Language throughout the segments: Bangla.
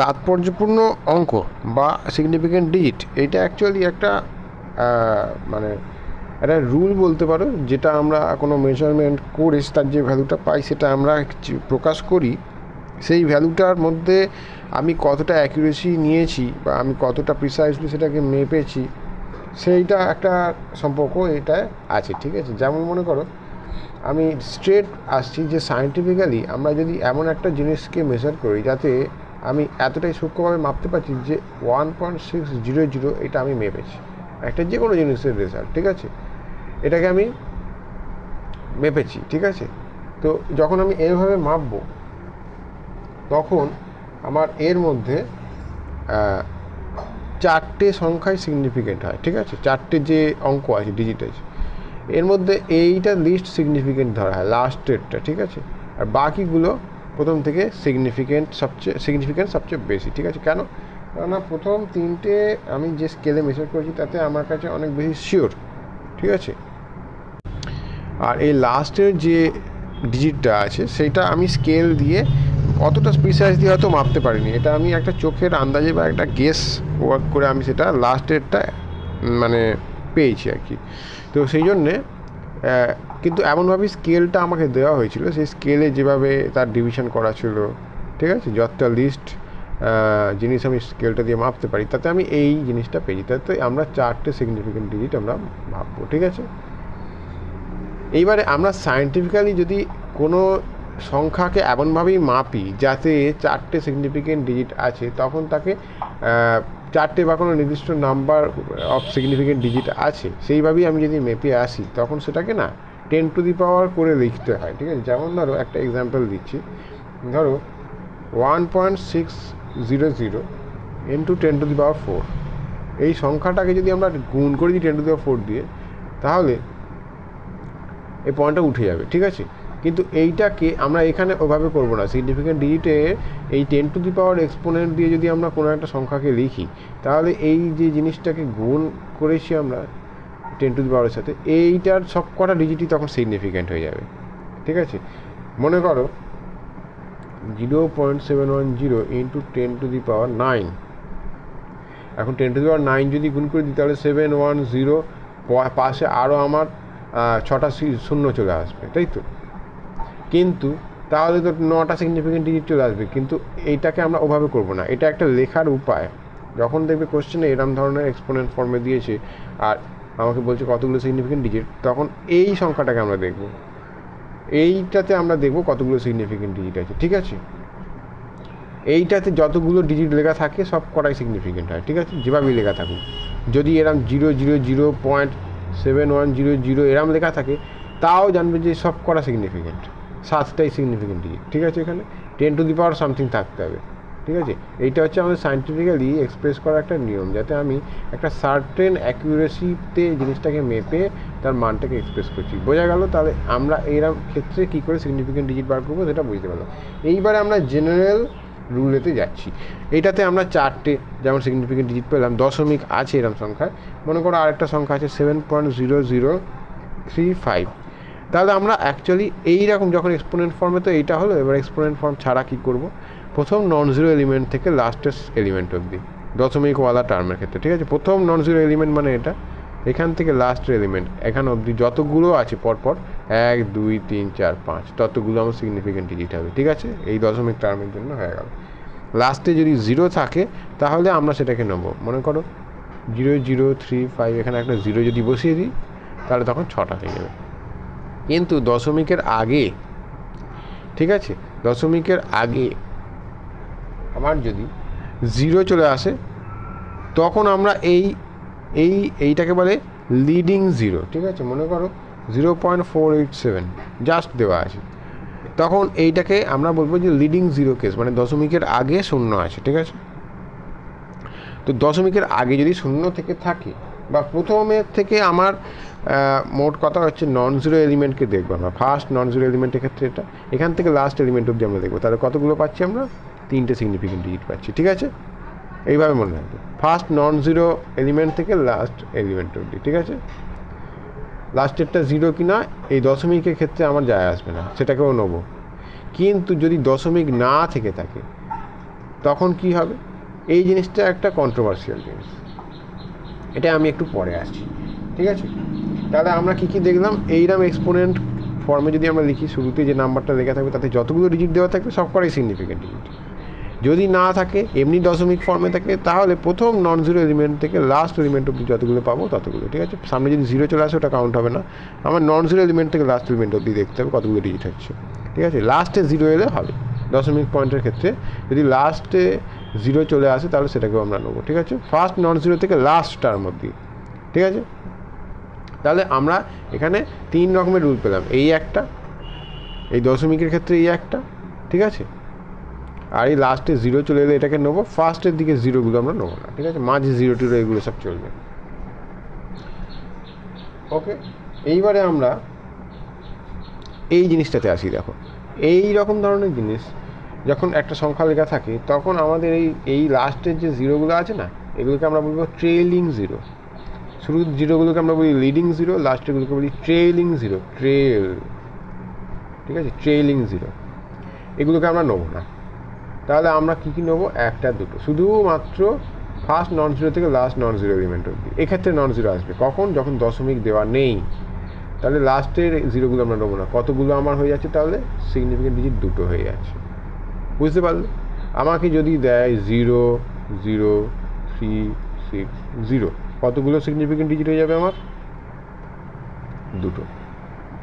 তাৎপর্যপূর্ণ অঙ্ক বা সিগনিফিকেন্ট ডিজিট, এটা অ্যাকচুয়ালি একটা মানে একটা রুল বলতে পারো, যেটা আমরা কোনো মেজারমেন্ট করে তার যে ভ্যালুটা পাই সেটা আমরা প্রকাশ করি। সেই ভ্যালুটার মধ্যে আমি কতটা অ্যাকুরেসি নিয়েছি বা আমি কতটা প্রিসাইজলি সেটাকে মেপেছি, সেইটা একটা সম্পর্ক এটা আছে। ঠিক আছে, যেমন মনে করো আমি স্ট্রেট আসছি যে সায়েন্টিফিক্যালি আমরা যদি এমন একটা জিনিসকে মেজার করি যাতে আমি এতটাই সূক্ষ্মভাবে মাপতে পারছি যে 1.600 এটা আমি মেপেছি, একটা যে কোনো জিনিসের রেজাল্ট। ঠিক আছে, এটাকে আমি মেপেছি। ঠিক আছে, তো যখন আমি এইভাবে মাপবো তখন আমার এর মধ্যে চারটে সংখ্যাই সিগনিফিকেন্ট হয়। ঠিক আছে, চারটে যে অঙ্ক আছে, ডিজিট আছে, এর মধ্যে এইটা লিস্ট সিগনিফিকেন্ট ধরা হয়, লাস্টেরটা। ঠিক আছে, আর বাকিগুলো প্রথম থেকে সিগনিফিকেন্ট সবচেয়ে বেশি। ঠিক আছে, কেন? কেননা প্রথম তিনটে আমি যে স্কেলে মেজার করেছি তাতে আমার কাছে অনেক বেশি শিওর। ঠিক আছে, আর এই লাস্টের যে ডিজিটটা আছে সেইটা আমি স্কেল দিয়ে অতটা প্রিসাইজলি হয়তো মাপতে পারিনি, এটা আমি একটা চোখের আন্দাজে বা একটা গেস ওয়ার্ক করে আমি সেটা লাস্টেরটা মানে পেয়েছি আর কি। তো সেই জন্যে কিন্তু এমনভাবেই স্কেলটা আমাকে দেওয়া হয়েছিল, সেই স্কেলে যেভাবে তার ডিভিশন করা ছিল, ঠিক আছে, যতটা লিস্ট জিনিস আমি স্কেলটা দিয়ে মাপতে পারি তাতে আমি এই জিনিসটা পেয়েছি। তাতে আমরা চারটে সিগনিফিকেন্ট ডিজিট আমরা ভাববো। ঠিক আছে, এইবারে আমরা সায়েন্টিফিক্যালি যদি কোনো সংখ্যাকে এমনভাবেই মাপি যাতে চারটে সিগনিফিকেন্ট ডিজিট আছে, তখন তাকে চারটে বা কোনো নির্দিষ্ট নাম্বার অফ সিগনিফিকেন্ট ডিজিট আছে সেইভাবেই আমি যদি মেপে আসি তখন সেটাকে না 10⁻⁴ করে লিখতে হয়। ঠিক আছে, যেমন ধরো একটা এক্সাম্পল দিচ্ছি, ধরো 1.600 ইন্টু 10⁻⁴, এই সংখ্যাটাকে যদি আমরা গুণ করে দিই 10⁻⁴ দিয়ে, তাহলে এই পয়েন্টটা উঠে যাবে। ঠিক আছে, কিন্তু এইটাকে আমরা এখানে ওভাবে করবো না। সিগনিফিকেন্ট ডিজিটে এই 10⁻⁴ এক্সপোনেন্ট দিয়ে যদি আমরা কোনো একটা সংখ্যাকে লিখি, তাহলে এই যে জিনিসটাকে গুণ করেছি আমরা 10⁻⁴ সাথে, এইটার সব কটা ডিজিটই তখন সিগনিফিকেন্ট হয়ে যাবে। ঠিক আছে, মনে করো 0.710 ইন্টু 10⁹, এখন 10⁹ যদি গুণ করে দিই তাহলে 710, পাশে আরও আমার 6টা শূন্য চলে আসবে, তাই তো? কিন্তু তাহলে তো 9টা সিগনিফিকেন্ট ডিজিট চলে আসবে, কিন্তু এইটাকে আমরা ওভাবে করব না। এটা একটা লেখার উপায়। যখন দেখবে কোশ্চেনে এরম ধরনের এক্সপোনেন্ট ফর্মে দিয়েছে আর আমাকে বলছে কতগুলো সিগনিফিকেন্ট ডিজিট, তখন এই সংখ্যাটাকে আমরা দেখব, এইটাতে আমরা দেখব কতগুলো সিগনিফিকেন্ট ডিজিট আছে। ঠিক আছে, এইটাতে যতগুলো ডিজিট লেখা থাকে সব কটাই সিগনিফিকেন্ট হয়। ঠিক আছে, যেভাবেই লেখা থাকুক, যদি এরম 000.7100 এরম লেখা থাকে তাও জানবে যে সব কটা সিগনিফিকেন্ট, 7টাই সিগনিফিকেন্ট ডিজিট। ঠিক আছে, এখানে 10⁻⁴ সামথিং থাকতে হবে। ঠিক আছে, এইটা হচ্ছে আমাদের সায়েন্টিফিক্যালি এক্সপ্রেস করার একটা নিয়ম, যাতে আমি একটা সার্টেন অ্যাকুরেসিতে জিনিসটাকে মেপে তার মানটাকে এক্সপ্রেস করছি। বোঝা গেল? তাহলে আমরা এইরকম ক্ষেত্রে কী করে সিগনিফিকেন্ট ডিজিট বার করবো সেটা বুঝতে পারলাম। এইবারে আমরা জেনারেল রুলেতে যাচ্ছি। এইটাতে আমরা চারটে যেমন সিগনিফিকেন্ট ডিজিট পেলাম, দশমিক আছে এরকম সংখ্যায়। মনে করো আরেকটা সংখ্যা আছে 7.0035, তাহলে আমরা অ্যাকচুয়ালি এইরকম যখন এক্সপোনেন্ট ফর্মে, তো এইটা হলো। এবার এক্সপোনেন্ট ফর্ম ছাড়া কী করব? প্রথম নন জিরো এলিমেন্ট থেকে লাস্টের এলিমেন্ট অবধি, দশমিকওয়ালা টার্মের ক্ষেত্রে। ঠিক আছে, প্রথম নন জিরো এলিমেন্ট মানে এটা, এখান থেকে লাস্টের এলিমেন্ট এখান অবধি যতগুলো আছে পরপর 1 2 3 4 5 ততগুলো আমার সিগনিফিকেন্ট ডিজিট হবে। ঠিক আছে, এই দশমিক টার্মের জন্য হয়ে গেল। লাস্টে যদি 0 থাকে তাহলে আমরা সেটাকে নেব, মনে করো 0035, এখানে একটা 0 যদি বসিয়ে দিই তাহলে তখন 6টা হয়ে যাবে। কিন্তু দশমিকের আগে, ঠিক আছে, দশমিকের আগে আমার যদি 0 চলে আসে তখন আমরা এইটাকে বলে লিডিং 0। ঠিক আছে, মনে করো 0.487 জাস্ট দেওয়া আছে, তখন এইটাকে আমরা বলবো যে লিডিং 0 কেস, মানে দশমিকের আগে 0 আছে। ঠিক আছে, তো দশমিকের আগে যদি 0 থেকে থাকে বা প্রথমের থেকে আমার মোট কথা হচ্ছে নন জিরো এলিমেন্টকে দেখবো আমরা। ফার্স্ট নন জিরো এলিমেন্টের ক্ষেত্রে এটা, এখান থেকে লাস্ট এলিমেন্ট অবধি আমরা দেখবো, তাহলে কতগুলো পাচ্ছি আমরা? 3টে সিগনিফিকেন্ট ডিজিট পাচ্ছি। ঠিক আছে, এইভাবে মনে রাখবে, ফার্স্ট নন জিরো এলিমেন্ট থেকে লাস্ট এলিমেন্ট অবধি। ঠিক আছে, লাস্টেরটা 0 কি না এই দশমিকের ক্ষেত্রে আমার যায় আসবে না, সেটাকেও নেবো। কিন্তু যদি দশমিক না থেকে থাকে তখন কি হবে, এই জিনিসটা একটা কন্ট্রোভার্সিয়াল জিনিস, এটা আমি একটু পরে আসছি, ঠিক আছে। তাহলে আমরা কী কী দেখলাম, এইরকম এক্সপোনেন্ট ফর্মে যদি আমরা লিখি, শুরুতে যে নাম্বারটা লেখা থাকবে তাতে যতগুলো ডিজিট দেওয়া থাকবে সব কটাই সিগনিফিকেন্ট ডিজিট। যদি না থাকে, এমনি দশমিক ফর্মে থাকে, তাহলে প্রথম নন জিরো এলিমেন্ট থেকে লাস্ট এলিমেন্ট অব্দি যতগুলো পাবো ততগুলো, ঠিক আছে। সামনে যদি জিরো চলে আসে ওটা কাউন্ট হবে না, আমার নন জিরো এলিমেন্ট থেকে লাস্ট এলিমেন্ট অব্দি দেখতে হবে কতগুলো ডিজিট হচ্ছে, ঠিক আছে। লাস্টে জিরো এলে হবে, দশমিক পয়েন্টের ক্ষেত্রে যদি লাস্টে জিরো চলে আসে তাহলে সেটাকেও আমরা নেবো, ঠিক আছে। ফার্স্ট নন জিরো থেকে লাস্ট টার্ম অব্দি, ঠিক আছে। তাহলে আমরা এখানে 3 রকমের রুল পেলাম, এই একটা, এই দশমিকের ক্ষেত্রে এই একটা, ঠিক আছে। আর এই লাস্টে জিরো চলে এলে এটাকে নেবো, ফার্স্টের দিকে জিরোগুলো আমরা নেবো না, ঠিক আছে। মাঝে জিরো টিরো এগুলো সব চলবে, ওকে। এইবারে আমরা এই জিনিসটাতে আসি, দেখো এই রকম ধরনের জিনিস যখন একটা সংখ্যা লেখা থাকে তখন আমাদের এই লাস্টের যে জিরোগুলো আছে না, এগুলোকে আমরা বলবো ট্রেইলিং জিরো। শুরুর জিরোগুলোকে আমরা বলি লিডিং জিরো, লাস্টেরগুলোকে বলি ট্রেইলিং জিরো, ট্রেল, ঠিক আছে, ট্রেইলিং জিরো। এগুলোকে আমরা নেবো না। তাহলে আমরা কী কী নেবো, একটা দুটো, শুধুমাত্র ফার্স্ট নন জিরো থেকে লাস্ট নন জিরো এলিমেন্ট অবধি। এক্ষেত্রে নন জিরো আসবে কখন, যখন দশমিক দেওয়া নেই। তাহলে লাস্টের জিরোগুলো আমরা নেবো না। কতগুলো আমার হয়ে যাচ্ছে, তাহলে সিগনিফিকেন্ট ডিজিট দুটো হয়ে যাচ্ছে, বুঝতে পারলে। আমাকে যদি দেয় 0 0 3 6 0, কতগুলো সিগনিফিকেন্ট ডিজিট হয়ে যাবে আমার, দুটো,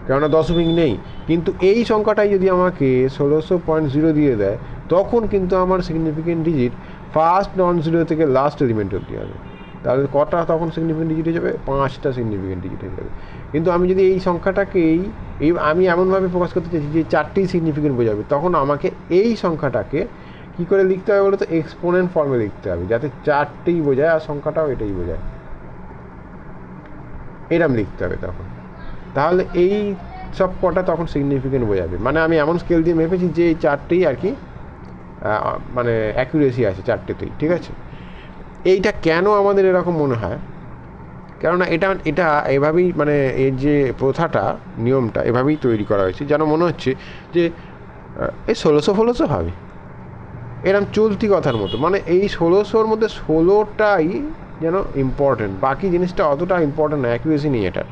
কেননা দশমিক নেই। কিন্তু এই সংখ্যাটাই যদি আমাকে 1600.0 দিয়ে দেয়, তখন কিন্তু আমার significant digit first non zero থেকে লাস্ট এলিমেন্ট অবধি হবে। তাহলে কটা তখন সিগনিফিকেন্ট ডিজিট হয়ে যাবে, 5টা সিগনিফিকেন্ট ডিজিট হয়ে যাবে। কিন্তু আমি যদি এই সংখ্যাটাকেই আমি এমনভাবে প্রকাশ করতে চাইছি যে 4টেই সিগনিফিকেন্ট বোঝাবে, তখন আমাকে এই সংখ্যাটাকে কী করে লিখতে হবে বলো তো, এক্সপোনেন্ট ফর্মে লিখতে হবে, যাতে 4টেই বোঝায় আর সংখ্যাটাও এটাই বোঝায়, এরম লিখতে হবে তখন। তাহলে এই সব কটা তখন সিগনিফিকেন্ট বোঝাবে, মানে আমি এমন স্কেল দিয়ে মেপেছি যে এই 4টেই আর কি মানে অ্যাকুরেসি আছে 4টেতেই, ঠিক আছে। এইটা কেন আমাদের এরকম মনে হয়, কেননা এটা এভাবেই, মানে এর যে প্রথাটা, নিয়মটা এভাবেই তৈরি করা হয়েছে, যেন মনে হচ্ছে যে এই 1600 হবে, এরম চলতি কথার মতো। মানে এই 1600-র মধ্যে 16টাই যেন ইম্পর্টেন্ট, বাকি জিনিসটা অতটা ইম্পর্টেন্ট না, অ্যাকুরেসি নেই এটার,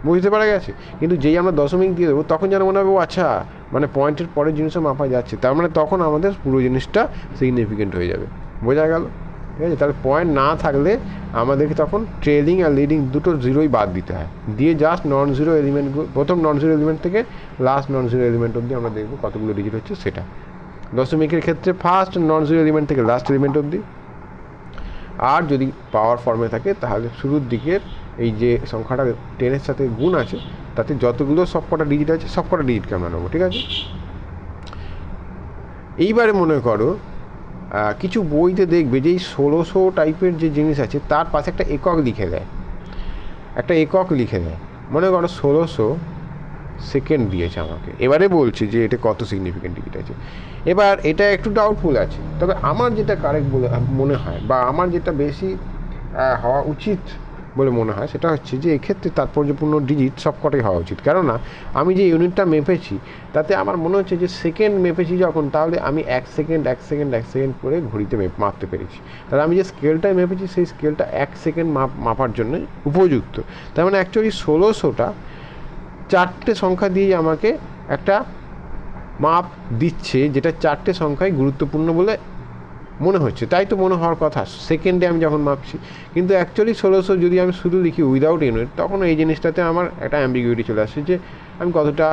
বুঝতে পারা গেছে। কিন্তু যেই আমরা দশমিক দিয়ে দেবো তখন যেন মনে হবে ও আচ্ছা, মানে পয়েন্টের পরের জিনিসও মাপা যাচ্ছে, তার মানে তখন আমাদের পুরো জিনিসটা সিগনিফিকেন্ট হয়ে যাবে, বোঝা গেল, ঠিক আছে। তাহলে পয়েন্ট না থাকলে আমাদেরকে তখন ট্রেলিং আর লিডিং দুটো জিরোই বাদ দিতে হয়, দিয়ে জাস্ট নন জিরো এলিমেন্টগুলো, প্রথম নন জিরো এলিমেন্ট থেকে লাস্ট নন জিরো এলিমেন্ট অবধি আমরা দেখবো কতগুলো ডিজিট হচ্ছে সেটা। দশমিকের ক্ষেত্রে ফার্স্ট নন জিরো এলিমেন্ট থেকে লাস্ট এলিমেন্ট অবধি, আর যদি পাওয়ার ফর্মে থাকে তাহলে শুরুর দিকের এই যে সংখ্যাটা 10-এর সাথে গুণ আছে তাতে যতগুলো সবকটা ডিজিট আছে সবকটা ডিজিটকে আমরা নেবো, ঠিক আছে। এইবারে মনে করো কিছু বইতে দেখবে যে এই 1600 টাইপের যে জিনিস আছে তার পাশে একটা একক লিখে দেয়, মনে করো 1600 সেকেন্ড দিয়েছে আমাকে, এবারে বলছে যে এটা কত সিগনিফিকেন্ট ডিজিট আছে। এবার এটা একটু ডাউটফুল আছে, তবে আমার যেটা কারেক্ট বলে মনে হয়, বা আমার যেটা বেশি হওয়া উচিত বলে মনে হয়, সেটা হচ্ছে যে এক্ষেত্রে তাৎপর্যপূর্ণ ডিজিট সবকটাই হওয়া উচিত। কেননা আমি যে ইউনিটটা মেপেছি তাতে আমার মনে হচ্ছে যে সেকেন্ড মেপেছি যখন, তাহলে আমি 1 সেকেন্ড করে ঘড়িতে মাপতে পেরেছি। তাহলে আমি যে স্কেলটায় মেপেছি সেই স্কেলটা 1 সেকেন্ড মাপার জন্য উপযুক্ত। তার মানে অ্যাকচুয়ালি 1600টা 4টে সংখ্যা দিয়ে আমাকে একটা মাপ দিচ্ছে, যেটা 4টে সংখ্যাই গুরুত্বপূর্ণ বলে মনে হচ্ছে, তাই তো মনে হওয়ার কথা সেকেন্ডে আমি যখন মাপছি। কিন্তু অ্যাকচুয়ালি 1600 যদি আমি শুধু লিখি উইদাউট ইউনিট, তখন এই জিনিসটাতে আমার একটা অ্যাম্বিগুইটি চলে আসছে যে আমি কতটা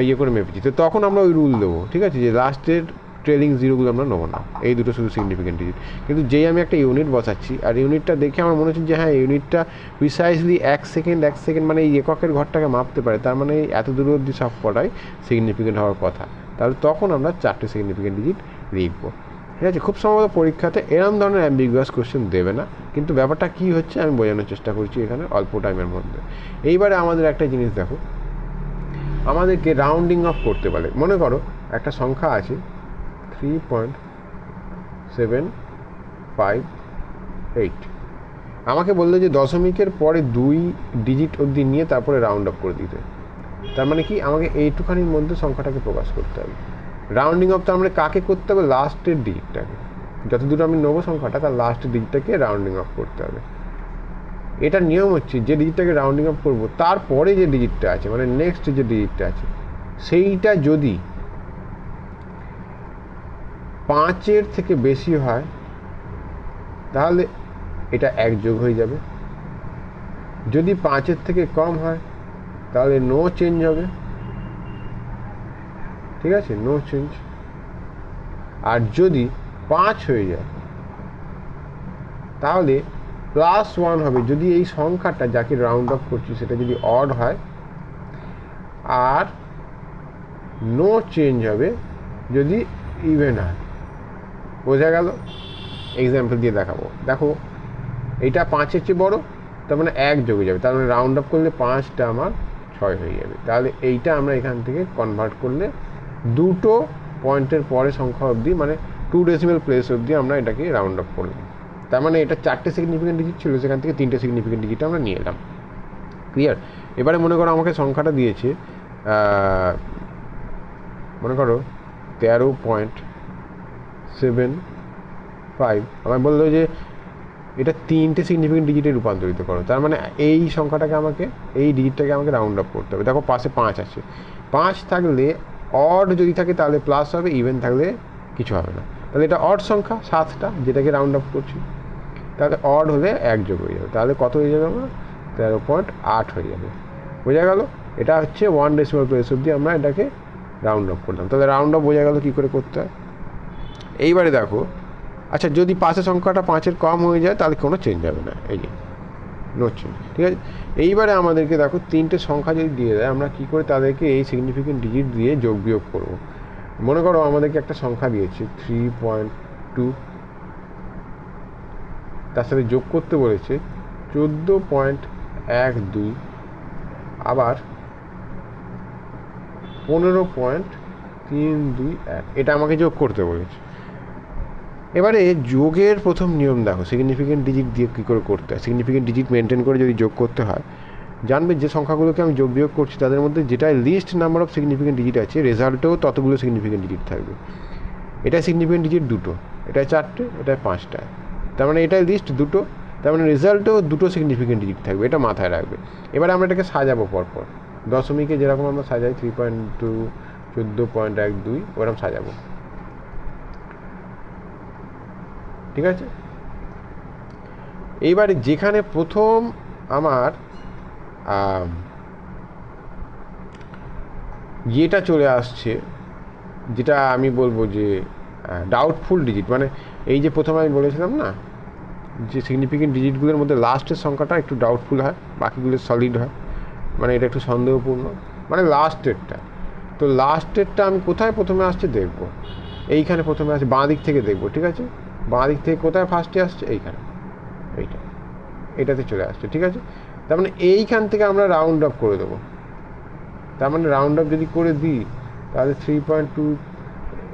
ইয়ে করে মেপেছি। তো তখন আমরা ওই রুল দেবো, ঠিক আছে, যে লাস্টের ট্রেলিং জিরোগুলো আমরা নেবো না, এই দুটো শুধু সিগনিফিকেন্ট ডিজিট। কিন্তু যেই আমি একটা ইউনিট বসাচ্ছি আর ইউনিটটা দেখে আমার মনে হচ্ছে যে হ্যাঁ ইউনিটটা প্রিসাইজলি 1 সেকেন্ড মানে এই এককের ঘরটাকে মাপতে পারে, তার মানে এত দূর অবধি সব কটাই সিগনিফিকেন্ট হওয়ার কথা, তাহলে তখন আমরা 4টে সিগনিফিকেন্ট ডিজিট লিখবো, ঠিক আছে। খুব সম্ভবত পরীক্ষাতে এরম ধরনের অ্যাম্বিগুয়াস কোশ্চেন দেবে না, কিন্তু ব্যাপারটা কী হচ্ছে আমি বোঝানোর চেষ্টা করছি এখানে অল্প টাইমের মধ্যে। এইবারে আমাদের একটা জিনিস দেখো, আমাদেরকে রাউন্ডিং অফ করতে বলে। মনে করো একটা সংখ্যা আছে 3.758, আমাকে বললো যে দশমিকের পরে 2 ডিজিট অবধি নিয়ে তারপরে রাউন্ড অফ করে দিতে। তার মানে কি আমাকে এইটুখানির মধ্যে সংখ্যাটাকে প্রকাশ করতে হবে। রাউন্ডিং অফ তো আমরা কাকে করতে হবে, লাস্টের ডিজিটটাকে, যত দূর আমি নেবো সংখ্যাটা তার লাস্ট ডিজিটটাকে রাউন্ডিং অফ করতে হবে। এটার নিয়ম হচ্ছে যে ডিজিটটাকে রাউন্ডিং অফ করবো তারপরে যে ডিজিটটা আছে মানে নেক্সট যে ডিজিটটা আছে সেইটা যদি 5-এর থেকে বেশি হয় তাহলে এটা 1 যোগ হয়ে যাবে, যদি 5-এর থেকে কম হয় তাহলে নো চেঞ্জ হবে, ঠিক আছে, নো চেঞ্জ। আর যদি 5 হয়ে যায় তাহলে +1 হবে যদি এই সংখ্যাটা যাকে রাউন্ড অফ করছি সেটা যদি অড হয়, আর নো চেঞ্জ হবে যদি ইভেন হয়। বোঝা গেল? এক্সাম্পল দিয়ে দেখাবো। দেখো এইটা 5-এর চেয়ে বড়, তার মানে 1 যোগ হয়ে যাবে, তার মানে রাউন্ড অফ করলে 5টা আমার 6 হয়ে যাবে। তাহলে এইটা আমরা এখান থেকে কনভার্ট করলে দুটো পয়েন্টের পরে সংখ্যা অবধি মানে 2 ডেসিমাল প্লেস অবধি আমরা এটাকে রাউন্ড অফ করলাম। তার মানে এটা 4টে সিগনিফিকেন্ট ডিজিট ছিল, সেখান থেকে 3টে সিগনিফিকেন্ট ডিজিট আমরা নিয়ে এলাম। ক্লিয়ার? এবারে মনে করো আমাকে সংখ্যাটা দিয়েছে মনে করো 13.75, আমায় বললো যে এটা 3টে সিগনিফিকেন্ট ডিজিটে রূপান্তরিত করো। তার মানে এই সংখ্যাটাকে আমাকে এই ডিজিটটাকে আমাকে রাউন্ড আপ করতে হবে। দেখো পাশে 5 আছে, 5 থাকলে অড যদি থাকে তাহলে প্লাস হবে, ইভেন থাকলে কিছু হবে না। তাহলে এটা অড সংখ্যা 7টা যেটাকে রাউন্ড আপ করছি, তাহলে অড হলে 1 যোগ হয়ে যাবে, তাহলে কত হয়ে যাবে আমার 13.8 হয়ে যাবে। বোঝা গেল? এটা হচ্ছে 1 ডেসিমাল প্লেস অবধি আমরা এটাকে রাউন্ড অফ করলাম। তাহলে রাউন্ড অফ বোঝা গেল কী করে করতে হয়। এইবারে দেখো, আচ্ছা যদি পাশের সংখ্যাটা 5-এর কম হয়ে যায় তাহলে কোনো চেঞ্জ হবে না, এই যে নো চেঞ্জ, ঠিক আছে। এইবারে আমাদেরকে দেখো 3টে সংখ্যা যদি দিয়ে দেয় আমরা কী করে তাদেরকে এই সিগনিফিকেন্ট ডিজিট দিয়ে যোগ বিয়োগ করবো। মনে করো আমাদেরকে একটা সংখ্যা দিয়েছে 3.2, তার সাথে যোগ করতে বলেছে 14.12, আবার 15.321, এটা আমাকে যোগ করতে বলেছে। এবারে যোগের প্রথম নিয়ম দেখো, সিগনিফিকেন্ট ডিজিট দিয়ে কী করে করতে হয়। সিগনিফিকেন্ট ডিজিট মেনটেন করে যদি যোগ করতে হয়, জানবে যে সংখ্যাগুলোকে আমি যোগ বিয়োগ করছি তাদের মধ্যে যেটা least number of significant digit আছে রেজাল্টেও ততগুলো সিগনিফিকেন্ট ডিজিট থাকবে। এটা সিগনিফিকেন্ট ডিজিট 2টো, এটা 4টে, এটা 5টা, তার মানে এটা লিস্ট 2টো, তার মানে রেজাল্টেও 2টো সিগনিফিকেন্ট ডিজিট থাকবে, এটা মাথায় রাখবে। এবারে আমরা এটাকে সাজাবো পরপর, দশমিকে যেরকম আমরা সাজাই 3.2, 14.12 ওরকম সাজাবো, ঠিক আছে। এইবারে যেখানে প্রথম আমার ইয়েটা চলে আসছে, যেটা আমি বলবো যে ডাউটফুল ডিজিট, মানে এই যে প্রথমে আমি বলেছিলাম না যে সিগনিফিকেন্ট ডিজিটগুলোর মধ্যে লাস্টের সংখ্যাটা একটু ডাউটফুল হয়, বাকিগুলো সলিড হয়, মানে এটা একটু সন্দেহপূর্ণ, মানে লাস্টেরটা। তো লাস্টেরটা আমি কোথায় প্রথমে আসছে দেখবো, এইখানে প্রথমে আসছে, বাঁ দিক থেকে দেখবো, ঠিক আছে। বাঁ দিক থেকে কোথায় ফার্স্টে আসছে, এইখানে, এটাতে চলে আসছে, ঠিক আছে। তার মানে এইখান থেকে আমরা রাউন্ড অফ করে দেবো। তার মানে রাউন্ড অফ যদি করে দিই তাহলে 3.2,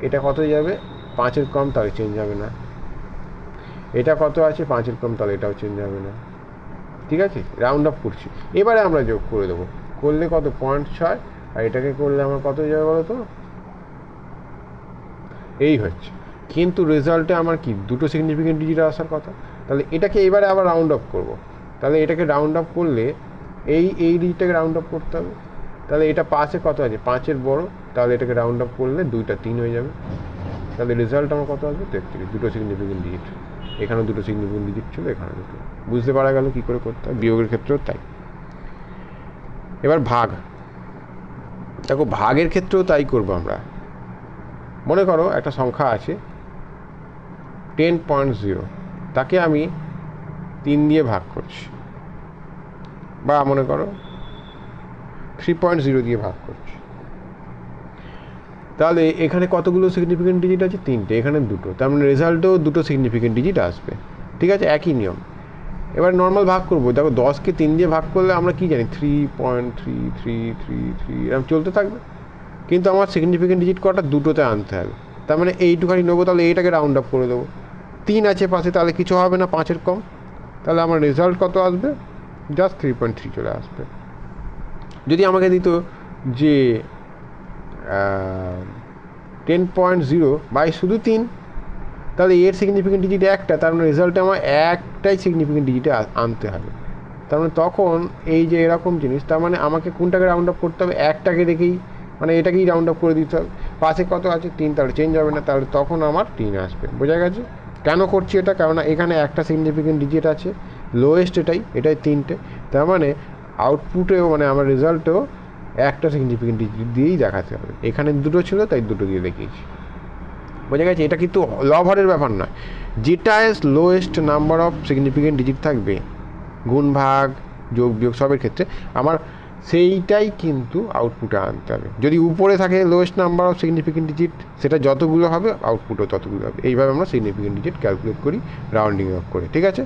এটা কত যাবে 5-এর কম, তাহলে চেঞ্জ হবে না। এটা কত আছে 5-এর কম, তাহলে এটাও চেঞ্জ হবে না, ঠিক আছে। রাউন্ড অফ করছি, এবারে আমরা যোগ করে দেবো, করলে কত 0.6, আর এটাকে করলে আমার কত যাবে বলো তো, এই হচ্ছে। কিন্তু রেজাল্টে আমার কি 2টো সিগনিফিকেন্ট ডিজিট আসার কথা, তাহলে এটাকে এবারে আবার রাউন্ড অফ করবো। তাহলে এটাকে রাউন্ড অফ করলে এই ডিজিটটাকে রাউন্ড অফ করতে হবে, তাহলে এটা 5-এ কত আছে 5-এর বড়, তাহলে এটাকে রাউন্ড অফ করলে 2টা 3 হয়ে যাবে, তাহলে রেজাল্ট আমার কত আসবে 33, 2টো সিগনিফিকেন্ট ডিজিট। এখানেও 2টো সিগনিফিকেন্ট ডিজিট ছিল, এখানে 2টো। বুঝতে পারা গেল কী করে করতে হয়, বিয়োগের ক্ষেত্রেও তাই। এবার ভাগ, দেখো ভাগের ক্ষেত্রেও তাই করবো আমরা। মনে করো একটা সংখ্যা আছে 10.0, তাকে আমি 3 দিয়ে ভাগ করছি, বা মনে করো 3.0 দিয়ে ভাগ করছি, তাহলে এখানে কতগুলো সিগনিফিকেন্ট ডিজিট আছে 3টে, এখানে 2টো, তার মানে রেজাল্টেও 2টো সিগনিফিকেন্ট ডিজিট আসবে, ঠিক আছে, একই নিয়ম। এবার নর্মাল ভাগ করবো, দেখো 10কে 3 দিয়ে ভাগ করলে আমরা কি জানি 3.3333 এরকম চলতে থাকবে, কিন্তু আমার সিগনিফিকেন্ট ডিজিট কটা 2টোতে আনতে হবে, তার মানে এইটুখানি নেবো, তাহলে এইটাকে রাউন্ড আপ করে দেবো। 3 আছে পাশে, তাহলে কিছু হবে না 5-এর কম, তাহলে আমার রেজাল্ট কত আসবে জাস্ট 3.3 চলে আসবে। যদি আমাকে দিত যে 10.0 বাই শুধু 3, তাহলে এর সিগনিফিকেন্ট ডিজিট একটা, তার মানে রেজাল্টে আমার একটাই সিগনিফিকেন্ট ডিজিটে আনতে হবে। তার মানে তখন এই যে এরকম জিনিস, তার মানে আমাকে কোনটাকে রাউন্ড আপ করতে হবে, একটাকে দেখেই, মানে এটাকেই রাউন্ড আপ করে দিতে হবে। পাশে কত আছে 3, তাহলে চেঞ্জ হবে না, তাহলে তখন আমার 3 আসবে। বোঝা গেছে কেন করছি এটা? কেননা এখানে একটা সিগনিফিকেন্ট ডিজিট আছে, লোয়েস্ট এটাই 3টে, তার মানে আউটপুটেও মানে আমার রেজাল্টেও একটা সিগনিফিকেন্ট ডিজিট দিয়েই দেখাতে হবে। এখানে 2টো ছিল তাই 2টো দিয়ে দেখিয়েছি। বোঝা গেছে? এটা কিন্তু লভারের ব্যাপার নয়, যেটা lowest number of significant digit থাকবে গুণ ভাগ যোগ বিয়োগ সবের ক্ষেত্রে আমার সেইটাই কিন্তু আউটপুটে আনতে হবে। যদি উপরে থাকে lowest number of significant digit, সেটা যতগুলো হবে আউটপুটও ততগুলো হবে। এইভাবে আমরা সিগনিফিকেন্ট ডিজিট ক্যালকুলেট করি রাউন্ডিং অফ করে। ঠিক আছে?